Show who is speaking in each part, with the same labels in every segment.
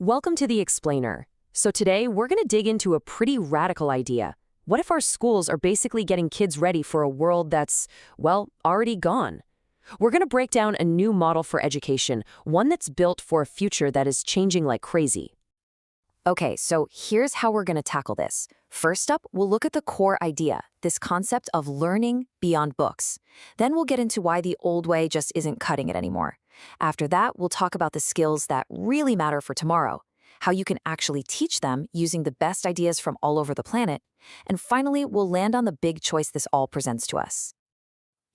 Speaker 1: Welcome to The Explainer. So today we're going to dig into a pretty radical idea. What if our schools are basically getting kids ready for a world that's, well, already gone? We're going to break down a new model for education, one that's built for a future that is changing like crazy. Okay, so here's how we're going to tackle this. First up, we'll look at the core idea, this concept of learning beyond books. Then we'll get into why the old way just isn't cutting it anymore. After that, we'll talk about the skills that really matter for tomorrow, how you can actually teach them using the best ideas from all over the planet. And finally, we'll land on the big choice this all presents to us.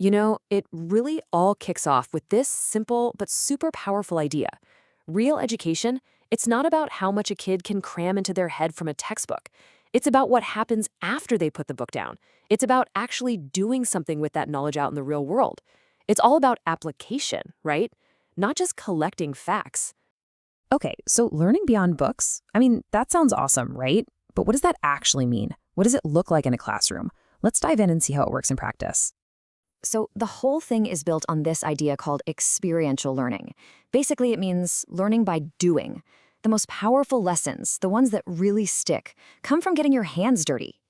Speaker 1: You know, it really all kicks off with this simple but super powerful idea. Real education, it's not about how much a kid can cram into their head from a textbook. It's about what happens after they put the book down. It's about actually doing something with that knowledge out in the real world. It's all about application, right? Not just collecting facts.
Speaker 2: Okay, so learning beyond books, that sounds awesome, right? But what does that actually mean? What does it look like in a classroom? Let's dive in and see how it works in practice.
Speaker 3: So the whole thing is built on this idea called experiential learning. Basically, it means learning by doing. The most powerful lessons, the ones that really stick, come from getting your hands dirty,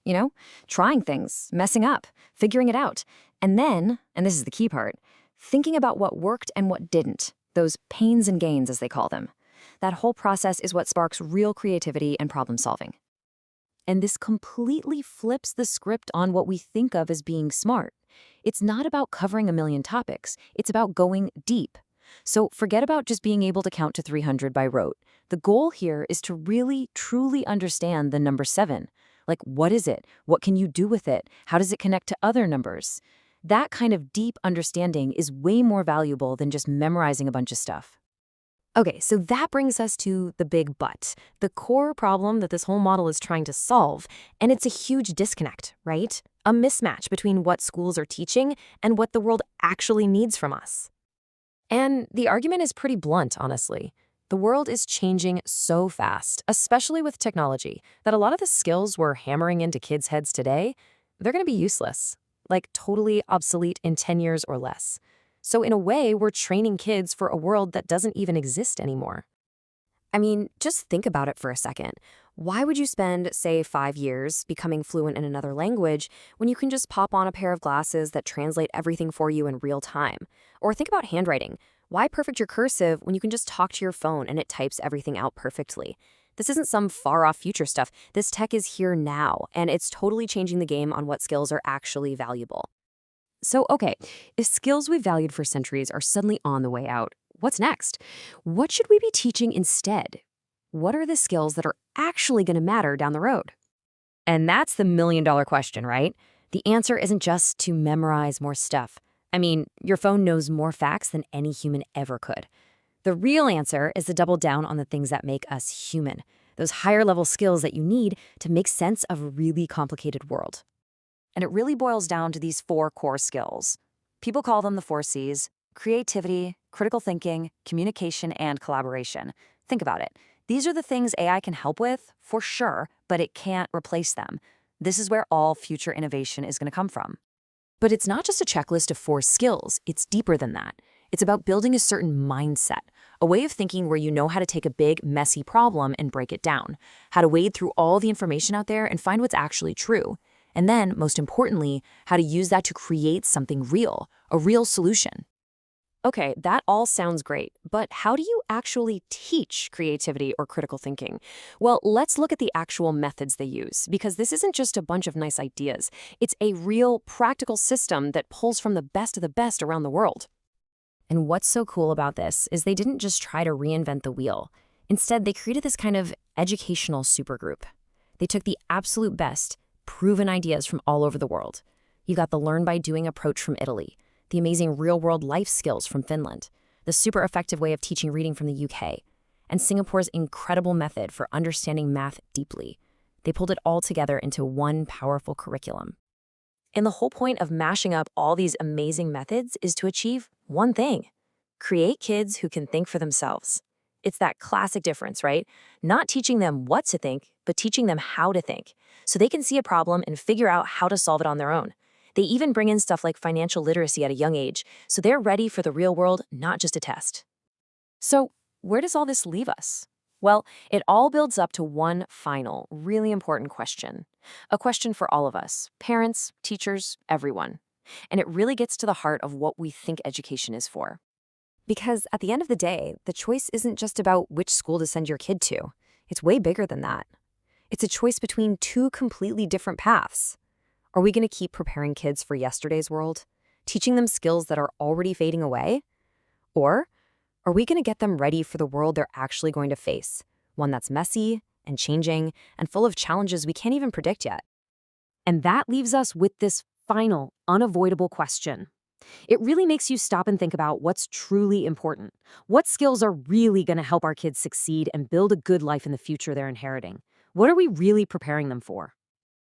Speaker 3: trying things, messing up, figuring it out. And then, and this is the key part, thinking about what worked and what didn't, those pains and gains as they call them. That whole process is what sparks real creativity and problem solving. And this completely flips the script on what we think of as being smart. It's not about covering a million topics. It's about going deep. So forget about just being able to count to 300 by rote. The goal here is to really, truly understand the number 7. Like, what is it? What can you do with it? How does it connect to other numbers? That kind of deep understanding is way more valuable than just memorizing a bunch of stuff. Okay, so that brings us to the big but, the core problem that this whole model is trying to solve, and it's a huge disconnect, right? A mismatch between what schools are teaching and what the world actually needs from us. And the argument is pretty blunt, honestly. The world is changing so fast, especially with technology, that a lot of the skills we're hammering into kids' heads today, they're going to be useless, like totally obsolete in 10 years or less. So in a way, we're training kids for a world that doesn't even exist anymore. Just think about it for a second. Why would you spend, say, 5 years becoming fluent in another language when you can just pop on a pair of glasses that translate everything for you in real time? Or think about handwriting. Why perfect your cursive when you can just talk to your phone and it types everything out perfectly? This isn't some far-off future stuff. This tech is here now, and it's totally changing the game on what skills are actually valuable. So, okay, if skills we've valued for centuries are suddenly on the way out, what's next? What should we be teaching instead? What are the skills that are actually going to matter down the road? And that's the million-dollar question, right? The answer isn't just to memorize more stuff. Your phone knows more facts than any human ever could. The real answer is to double down on the things that make us human, those higher-level skills that you need to make sense of a really complicated world. And it really boils down to these 4 core skills. People call them the 4 C's: creativity, critical thinking, communication, and collaboration. Think about it. These are the things AI can help with, for sure, but it can't replace them. This is where all future innovation is going to come from. But it's not just a checklist of 4 skills. It's deeper than that. It's about building a certain mindset, a way of thinking where you know how to take a big, messy problem and break it down, how to wade through all the information out there and find what's actually true. And then, most importantly, how to use that to create something real, a real solution. Okay, that all sounds great, but how do you actually teach creativity or critical thinking? Well, let's look at the actual methods they use, because this isn't just a bunch of nice ideas. It's a real, practical system that pulls from the best of the best around the world. And what's so cool about this is they didn't just try to reinvent the wheel. Instead, they created this kind of educational supergroup. They took the absolute best, proven ideas from all over the world. You got the learn-by-doing approach from Italy, the amazing real-world life skills from Finland, the super effective way of teaching reading from the UK, and Singapore's incredible method for understanding math deeply. They pulled it all together into one powerful curriculum. And the whole point of mashing up all these amazing methods is to achieve one thing: create kids who can think for themselves. It's that classic difference, right? Not teaching them what to think, but teaching them how to think, so they can see a problem and figure out how to solve it on their own. They even bring in stuff like financial literacy at a young age, so they're ready for the real world, not just a test. So, where does all this leave us?
Speaker 1: Well, it all builds up to one final, really important question. A question for all of us, parents, teachers, everyone. And it really gets to the heart of what we think education is for.
Speaker 3: Because at the end of the day, the choice isn't just about which school to send your kid to. It's way bigger than that. It's a choice between two completely different paths. Are we going to keep preparing kids for yesterday's world, teaching them skills that are already fading away? Or are we going to get them ready for the world they're actually going to face, one that's messy and changing and full of challenges we can't even predict yet?
Speaker 1: And that leaves us with this final, unavoidable question. It really makes you stop and think about what's truly important. What skills are really going to help our kids succeed and build a good life in the future they're inheriting? What are we really preparing them for?